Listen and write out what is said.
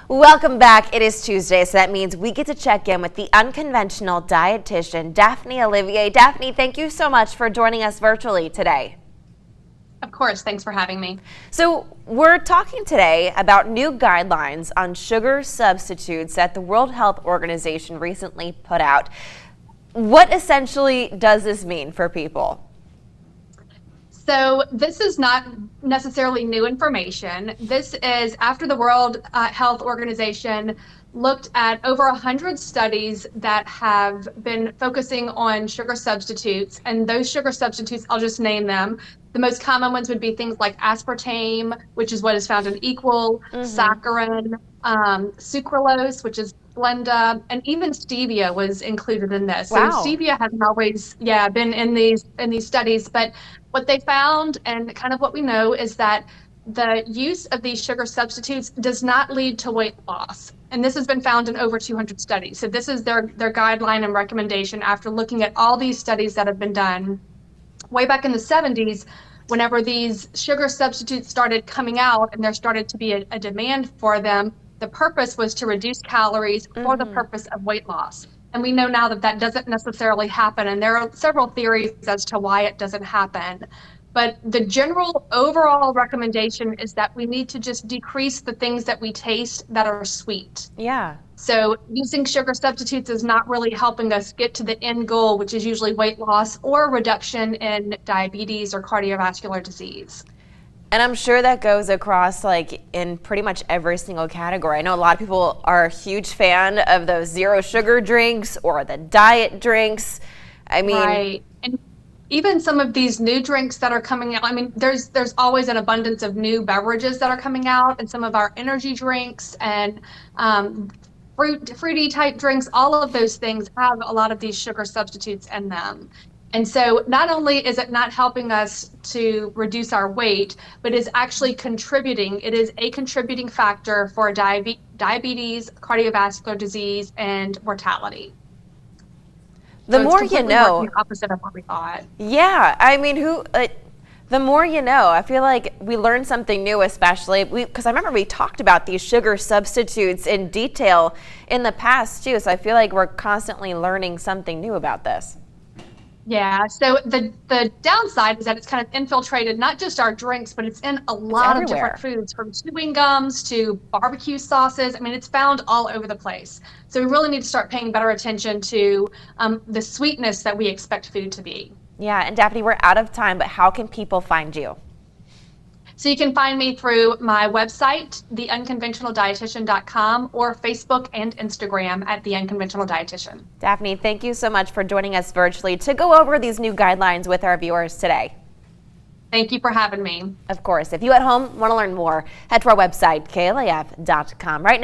Welcome back. It is Tuesday, so that means we get to check in with the unconventional dietitian, Daphne Olivier. Daphne, thank you so much for joining us virtually today. Of course, thanks for having me. So we're talking today about new guidelines on sugar substitutes that the World Health Organization recently put out. What essentially does this mean for people? So this is not necessarily new information. This is after the World Health Organization looked at over 100 studies that have been focusing on sugar substitutes. And those sugar substitutes, I'll just name them. The most common ones would be things like aspartame, which is what is found in Equal, saccharin, sucralose, which is Splenda, and even stevia was included in this. Wow. So stevia hasn't always, been in these studies, but what they found and kind of what we know is that the use of these sugar substitutes does not lead to weight loss. And this has been found in over 200 studies. So this is their guideline and recommendation after looking at all these studies that have been done. Way back in the 70s, whenever these sugar substitutes started coming out and there started to be a demand for them, the purpose was to reduce calories for the purpose of weight loss. And we know now that that doesn't necessarily happen. And there are several theories as to why it doesn't happen. But the general overall recommendation is that we need to just decrease the things that we taste that are sweet. Yeah. So using sugar substitutes is not really helping us get to the end goal, which is usually weight loss or reduction in diabetes or cardiovascular disease. And I'm sure that goes across like in pretty much every single category. I know a lot of people are a huge fan of those zero sugar drinks or the diet drinks. I mean, right. And even some of these new drinks that are coming out, I mean, there's always an abundance of new beverages that are coming out, and some of our energy drinks and fruity type drinks, all of those things have a lot of these sugar substitutes in them. And so not only is it not helping us to reduce our weight, but is actually contributing. It is a contributing factor for diabetes, cardiovascular disease, and mortality. The more you know. The opposite of what we thought. Yeah, I mean, the more you know. I feel like we learn something new, especially because I remember we talked about these sugar substitutes in detail in the past too. So I feel like we're constantly learning something new about this. Yeah, so the downside is that it's kind of infiltrated not just our drinks, but it's in a lot of different foods, from chewing gums to barbecue sauces. I mean, it's found all over the place. So we really need to start paying better attention to the sweetness that we expect food to be. Yeah, and Daphne, we're out of time, but how can people find you? So you can find me through my website, theunconventionaldietitian.com, or Facebook and Instagram at The Unconventional Dietitian. Daphne, thank you so much for joining us virtually to go over these new guidelines with our viewers today. Thank you for having me. Of course, if you at home want to learn more, head to our website, klaf.com. Right now.